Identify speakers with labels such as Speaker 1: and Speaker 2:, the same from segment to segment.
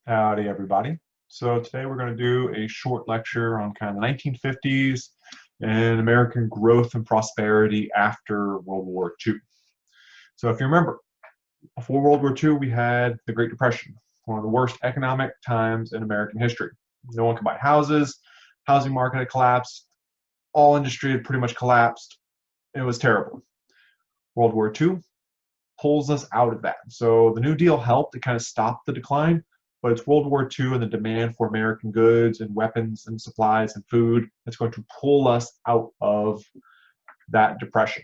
Speaker 1: Howdy, everybody. So today we're going to do a short lecture on kind of the 1950s and American growth and prosperity after World War II. So if you remember, before World War II, we had the Great Depression, one of the worst economic times in American history. No one could buy houses, housing market had collapsed, all industry had pretty much collapsed. It was terrible. World War II pulls us out of that. So the New Deal helped to kind of stop the decline, but it's World War II and the demand for American goods and weapons and supplies and food that's going to pull us out of that depression.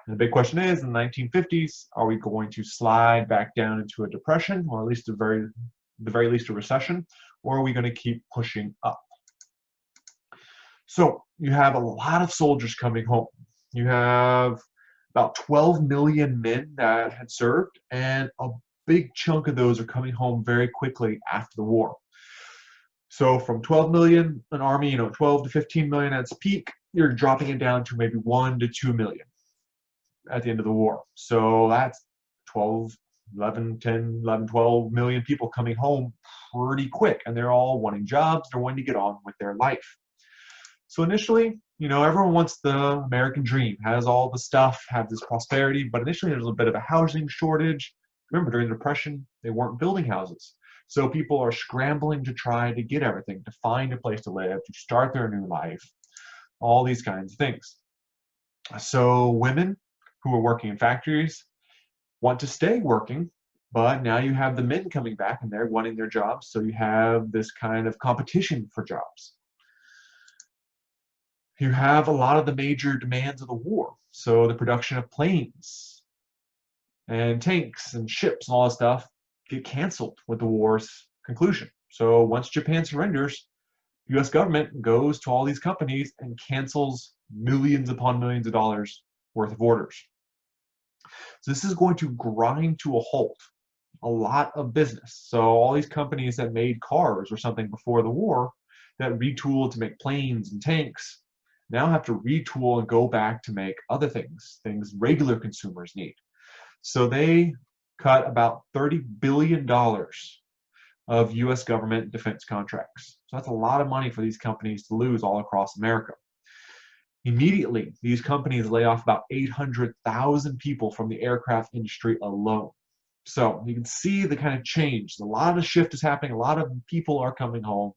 Speaker 1: And the big question is, in the 1950s, are we going to slide back down into a depression, or at least the very least a recession, or are we going to keep pushing up? So you have a lot of soldiers coming home. You have about 12 million men that had served, and a big chunk of those are coming home very quickly after the war. So from 12 million, an army, 12 to 15 million at its peak, you're dropping it down to maybe 1 to 2 million at the end of the war. So that's 12, 11, 10, 11, 12 million people coming home pretty quick, and they're all wanting jobs, they're wanting to get on with their life. So initially, everyone wants the American dream, has all the stuff, have this prosperity, but initially there's a bit of a housing shortage. Remember, during the Depression, they weren't building houses. So people are scrambling to try to get everything, to find a place to live, to start their new life, all these kinds of things. So women who are working in factories want to stay working, but now you have the men coming back and they're wanting their jobs, so you have this kind of competition for jobs. You have a lot of the major demands of the war. So the production of planes and tanks and ships and all that stuff get canceled with the war's conclusion. So once Japan surrenders, the US government goes to all these companies and cancels millions upon millions of dollars worth of orders. So this is going to grind to a halt a lot of business. So all these companies that made cars or something before the war that retooled to make planes and tanks now have to retool and go back to make other things regular consumers need. So they cut about $30 billion of US government defense contracts. So that's a lot of money for these companies to lose all across America. Immediately, these companies lay off about 800,000 people from the aircraft industry alone. So you can see the kind of change. A lot of shift is happening. A lot of people are coming home.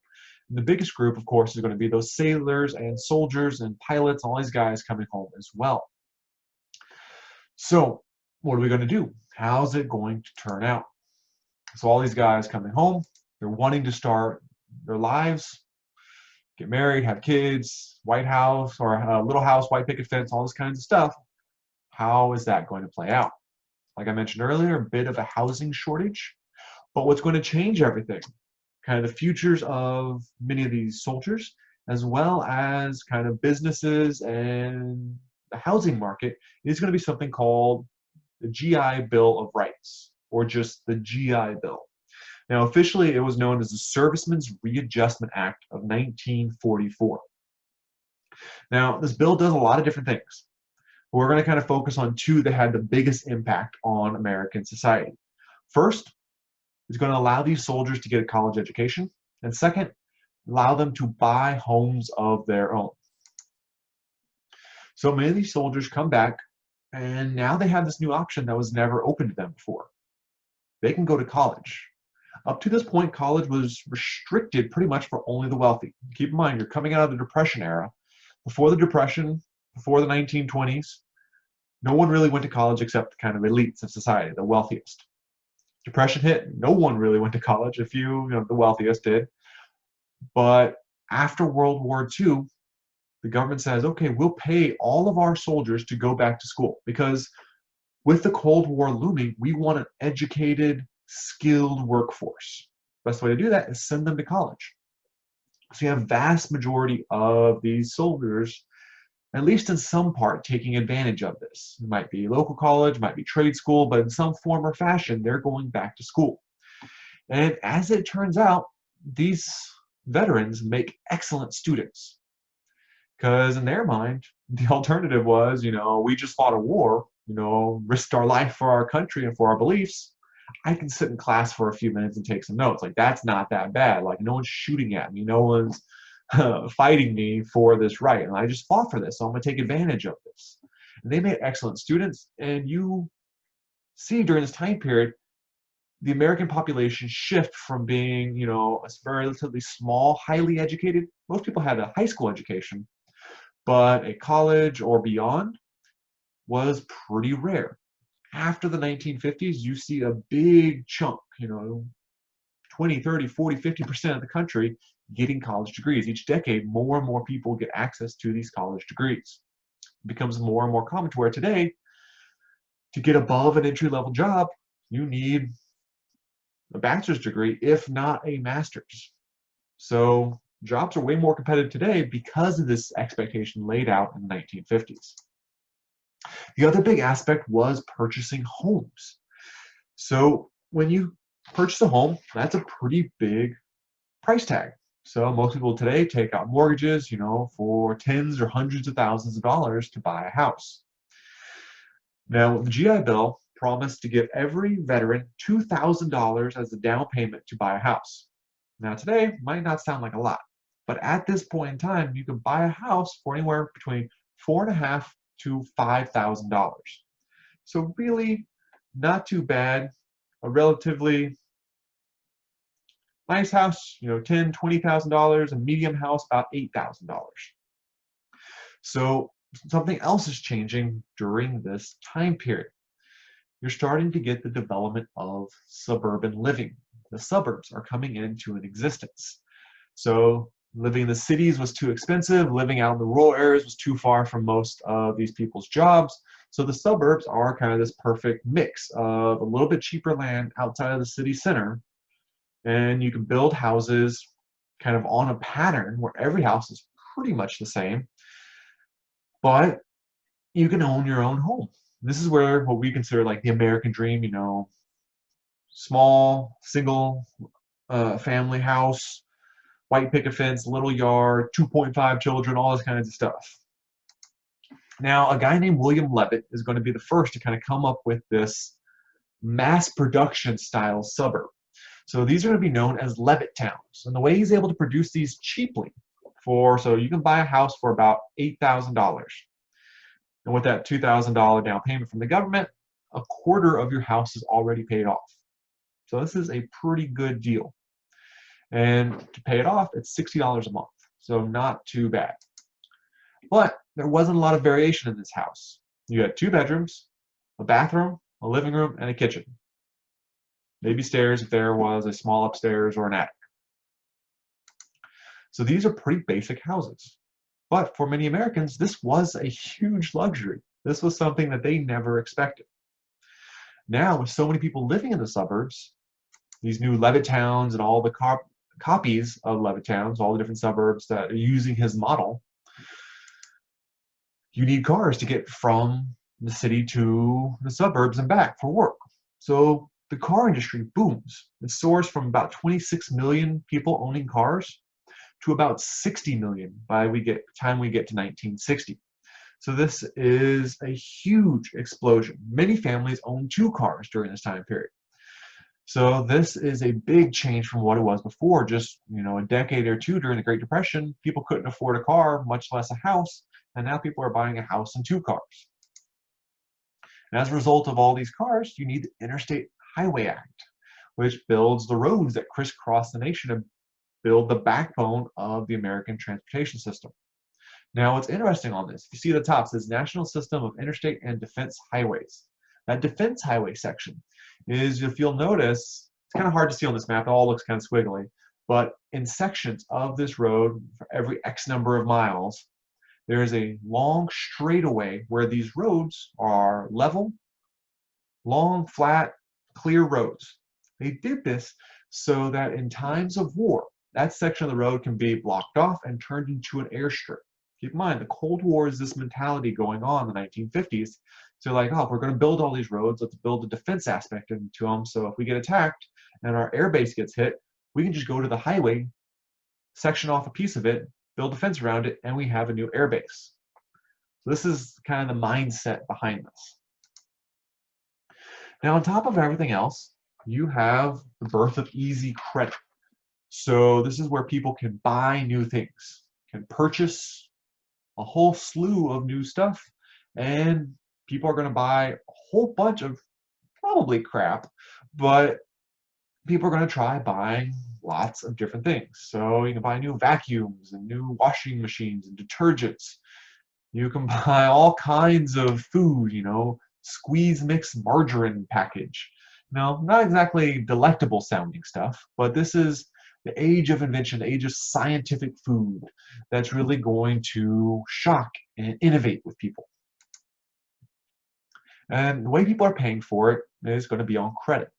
Speaker 1: And the biggest group, of course, is going to be those sailors and soldiers and pilots, all these guys coming home as well. So what are we going to do? How's it going to turn out? So all these guys coming home, they're wanting to start their lives, get married, have kids, White House or a little house, white picket fence, all this kinds of stuff. How is that going to play out? Like I mentioned earlier, a bit of a housing shortage. But what's going to change everything? Kind of the futures of many of these soldiers, as well as kind of businesses and the housing market, is going to be something called the GI Bill of Rights, or just the GI Bill. Now, officially, it was known as the Servicemen's Readjustment Act of 1944. Now, this bill does a lot of different things. We're going to kind of focus on two that had the biggest impact on American society. First, it's going to allow these soldiers to get a college education, and second, allow them to buy homes of their own. So many of these soldiers come back, and now they have this new option that was never open to them before. They can go to college. Up to this point, college was restricted pretty much for only the wealthy. Keep in mind, you're coming out of the Depression era. Before the Depression, before the 1920s, no one really went to college except kind of elites of society, the wealthiest. Depression hit, no one really went to college. A few, the wealthiest did. But after World War II, the government says, okay, we'll pay all of our soldiers to go back to school, because with the Cold War looming, we want an educated, skilled workforce. Best way to do that is send them to college. So you have a vast majority of these soldiers, at least in some part, taking advantage of this. It might be local college, might be trade school, but in some form or fashion, they're going back to school. And as it turns out, these veterans make excellent students. Because in their mind, the alternative was, we just fought a war, risked our life for our country and for our beliefs. I can sit in class for a few minutes and take some notes. Like, that's not that bad. Like, no one's shooting at me. No one's fighting me for this right. And I just fought for this, so I'm going to take advantage of this. And they made excellent students. And you see during this time period, the American population shift from being, a relatively small, highly educated. Most people had a high school education, but a college or beyond was pretty rare. After the 1950s, you see a big chunk, 20, 30, 40, 50% of the country getting college degrees. Each decade, more and more people get access to these college degrees. It becomes more and more common to where today, to get above an entry-level job, you need a bachelor's degree, if not a master's. So jobs are way more competitive today because of this expectation laid out in the 1950s. The other big aspect was purchasing homes. So when you purchase a home, that's a pretty big price tag. So most people today take out mortgages, for tens or hundreds of thousands of dollars to buy a house. Now, the GI Bill promised to give every veteran $2,000 as a down payment to buy a house. Now, today might not sound like a lot, but at this point in time, you can buy a house for anywhere between $4,500 to $5,000. So really, not too bad. A relatively nice house, $10,000, $20,000. A medium house, about $8,000. So something else is changing during this time period. You're starting to get the development of suburban living. The suburbs are coming into an existence. So living in the cities was too expensive. Living out in the rural areas was too far from most of these people's jobs. So the suburbs are kind of this perfect mix of a little bit cheaper land outside of the city center. And you can build houses kind of on a pattern where every house is pretty much the same. But you can own your own home. This is where what we consider like the American dream, small, single family house, white picket fence, little yard, 2.5 children, all this kinds of stuff. Now, a guy named William Levitt is going to be the first to kind of come up with this mass production style suburb. So these are going to be known as Levitt Towns. And the way he's able to produce these cheaply so you can buy a house for about $8,000. And with that $2,000 down payment from the government, a quarter of your house is already paid off. So this is a pretty good deal. And to pay it off, it's $60 a month. So not too bad. But there wasn't a lot of variation in this house. You had 2 bedrooms, a bathroom, a living room, and a kitchen. Maybe stairs if there was a small upstairs or an attic. So these are pretty basic houses. But for many Americans, this was a huge luxury. This was something that they never expected. Now, with so many people living in the suburbs, these new Levitt Towns and all the copies of Levitt Towns, all the different suburbs that are using his model, you need cars to get from the city to the suburbs and back for work. So the car industry booms. It soars from about 26 million people owning cars to about 60 million by the time we get to 1960. So this is a huge explosion. Many families own 2 cars during this time period. So this is a big change from what it was before. Just a decade or 2 during the Great Depression, people couldn't afford a car, much less a house, and now people are buying a house and 2 cars. And as a result of all these cars, you need the Interstate Highway Act, which builds the roads that crisscross the nation and build the backbone of the American transportation system. Now, what's interesting on this, if you see at the top, it says National System of Interstate and Defense Highways. That defense highway section is, if you'll notice, it's kind of hard to see on this map, it all looks kind of squiggly, but in sections of this road, for every X number of miles, there is a long straightaway where these roads are level, long, flat, clear roads. They did this so that in times of war, that section of the road can be blocked off and turned into an airstrip. Keep in mind, the Cold War is this mentality going on in the 1950s. So like, oh, if we're going to build all these roads, let's build a defense aspect into them. So if we get attacked and our air base gets hit, we can just go to the highway, section off a piece of it, build a fence around it, and we have a new air base. So this is kind of the mindset behind this. Now, on top of everything else, you have the birth of easy credit. So this is where people can buy new things, can purchase a whole slew of new stuff, and people are going to buy a whole bunch of probably crap, but people are going to try buying lots of different things. So you can buy new vacuums and new washing machines and detergents. You can buy all kinds of food, squeeze mix margarine package. Not exactly delectable sounding stuff, but this is the age of invention, the age of scientific food that's really going to shock and innovate with people. And the way people are paying for it is going to be on credit.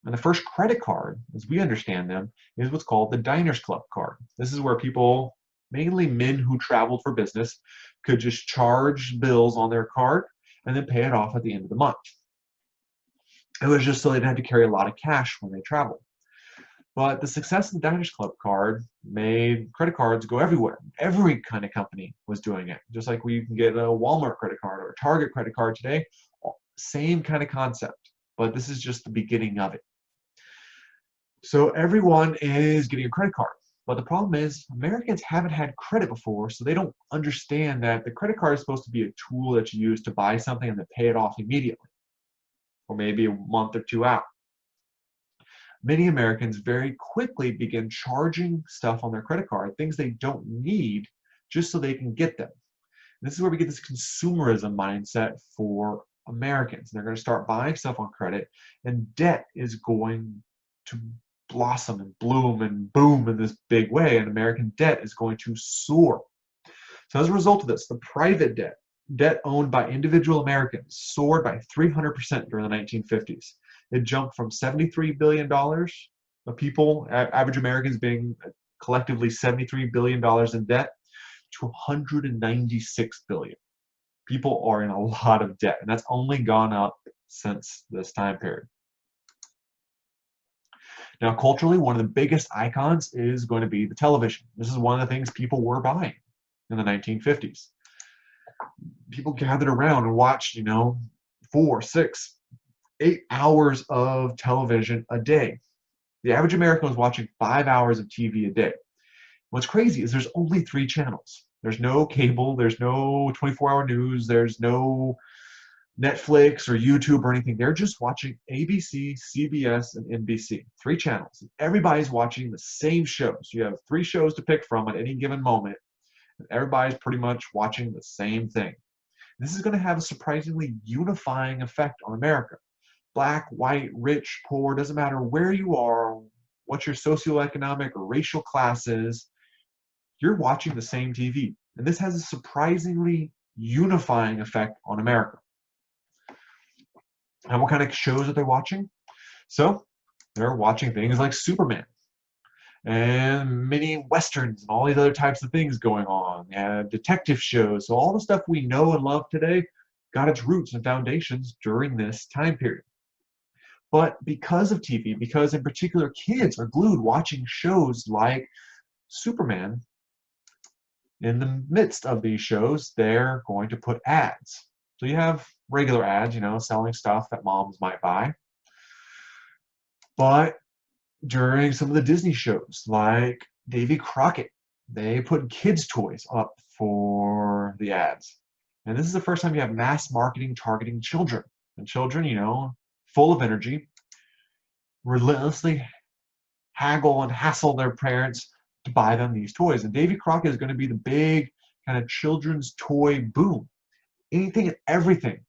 Speaker 1: And the first credit card, as we understand them, is what's called the Diners Club card. This is where people, mainly men who traveled for business, could just charge bills on their card and then pay it off at the end of the month. It was just so they didn't have to carry a lot of cash when they traveled. But the success of the Diners Club card made credit cards go everywhere. Every kind of company was doing it. Just like we can get a Walmart credit card or a Target credit card today, same kind of concept. But this is just the beginning of it. So everyone is getting a credit card. But the problem is Americans haven't had credit before, so they don't understand that the credit card is supposed to be a tool that you use to buy something and then pay it off immediately, or maybe a month or two out. Many Americans very quickly begin charging stuff on their credit card, things they don't need, just so they can get them. And this is where we get this consumerism mindset for Americans. They're going to start buying stuff on credit, and debt is going to blossom and bloom and boom in this big way, and American debt is going to soar. So as a result of this, the private debt owned by individual Americans, soared by 300% during the 1950s. It jumped from $73 billion of people, average Americans being collectively $73 billion in debt, to $196 billion. People are in a lot of debt, and that's only gone up since this time period. Now, culturally, one of the biggest icons is going to be the television. This is one of the things people were buying in the 1950s. People gathered around and watched, 4, 6, 8 hours of television a day. The average American was watching 5 hours of TV a day. What's crazy is there's only 3 channels. There's no cable, there's no 24-hour news, there's no Netflix or YouTube or anything. They're just watching ABC, CBS, and NBC. 3 channels. Everybody's watching the same shows. You have 3 shows to pick from at any given moment. And everybody's pretty much watching the same thing. This is going to have a surprisingly unifying effect on America. Black, white, rich, poor, doesn't matter where you are, what your socioeconomic or racial class is, you're watching the same TV. And this has a surprisingly unifying effect on America. And what kind of shows are they watching? So they're watching things like Superman and mini westerns and all these other types of things going on. They have detective shows. So all the stuff we know and love today got its roots and foundations during this time period. But because of TV, because in particular kids are glued watching shows like Superman, in the midst of these shows, they're going to put ads. So you have regular ads, selling stuff that moms might buy. But during some of the Disney shows, like Davy Crockett, they put kids' toys up for the ads. And this is the first time you have mass marketing targeting children. And children, full of energy, relentlessly haggle and hassle their parents to buy them these toys. And Davy Crockett is going to be the big kind of children's toy boom. Anything and everything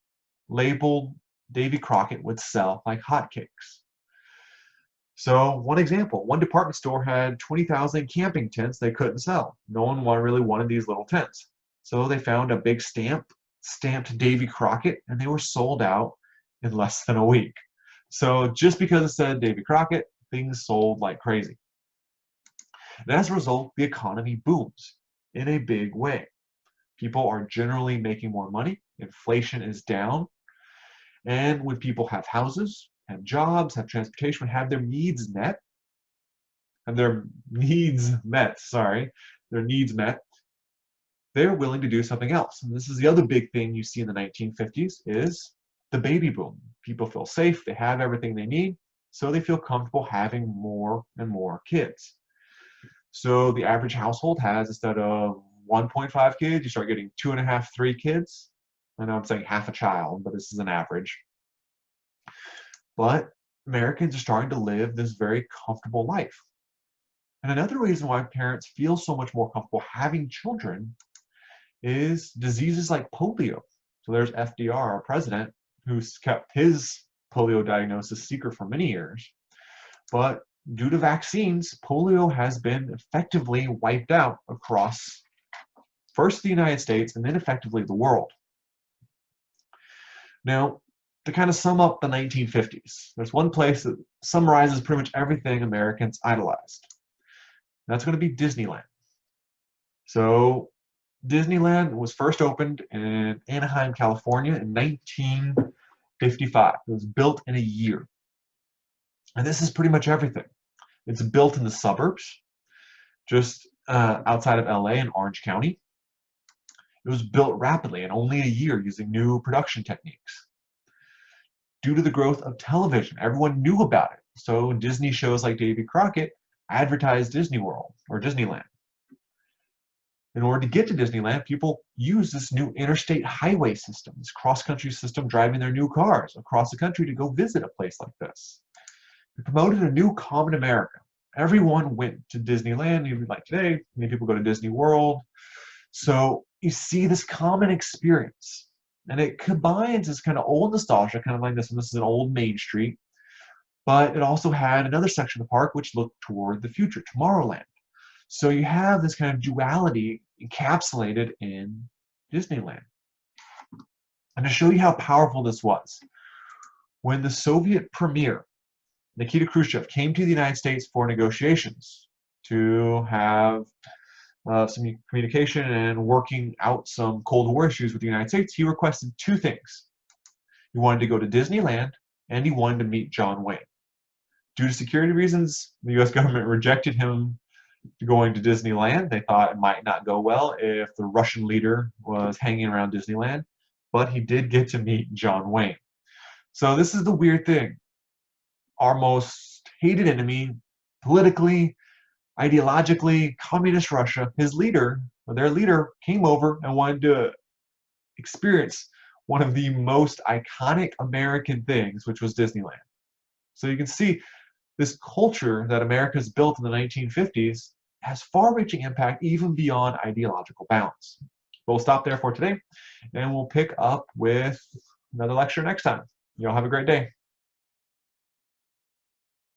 Speaker 1: labeled Davy Crockett would sell like hotcakes. So one example, one department store had 20,000 camping tents they couldn't sell. No one really wanted these little tents. So they found a big stamped Davy Crockett, and they were sold out in less than a week. So just because it said Davy Crockett, things sold like crazy. And as a result, the economy booms in a big way. People are generally making more money. Inflation is down. And when people have houses, have jobs, have transportation, have their needs met, they're willing to do something else. And this is the other big thing you see in the 1950s is the baby boom. People feel safe, they have everything they need, so they feel comfortable having more and more kids. So the average household has, instead of 1.5 kids, you start getting 2.5, 3 kids. I know I'm saying half a child, but this is an average. But Americans are starting to live this very comfortable life. And another reason why parents feel so much more comfortable having children is diseases like polio. So there's FDR, our president, who's kept his polio diagnosis secret for many years. But due to vaccines, polio has been effectively wiped out across first the United States and then effectively the world. Now, to kind of sum up the 1950s, there's one place that summarizes pretty much everything Americans idolized. That's going to be Disneyland. So Disneyland was first opened in Anaheim, California in 1955. It was built in a year. And this is pretty much everything. It's built in the suburbs, just outside of LA in Orange County. It was built rapidly in only a year using new production techniques. Due to the growth of television, everyone knew about it. So Disney shows like Davy Crockett advertised Disney World or Disneyland. In order to get to Disneyland, people use this new interstate highway system, this cross-country system, driving their new cars across the country to go visit a place like this. It promoted a new common America. Everyone went to Disneyland, even like today, many people go to Disney World. So you see this common experience, and it combines this kind of old nostalgia, kind of like this, and this is an old Main Street, but it also had another section of the park which looked toward the future, Tomorrowland. So you have this kind of duality encapsulated in Disneyland. And to show you how powerful this was, when the Soviet premier, Nikita Khrushchev, came to the United States for negotiations to have some communication and working out some Cold War issues with the United States, he requested two things. He wanted to go to Disneyland, and he wanted to meet John Wayne. Due to security reasons, the U.S. government rejected him going to Disneyland. They thought it might not go well if the Russian leader was hanging around Disneyland, but he did get to meet John Wayne. So this is the weird thing. Our most hated enemy, politically, ideologically, communist Russia, his leader, or their leader, came over and wanted to experience one of the most iconic American things, which was Disneyland. So you can see this culture that America's built in the 1950s has far-reaching impact even beyond ideological bounds. We'll stop there for today, and we'll pick up with another lecture next time. Y'all have a great day.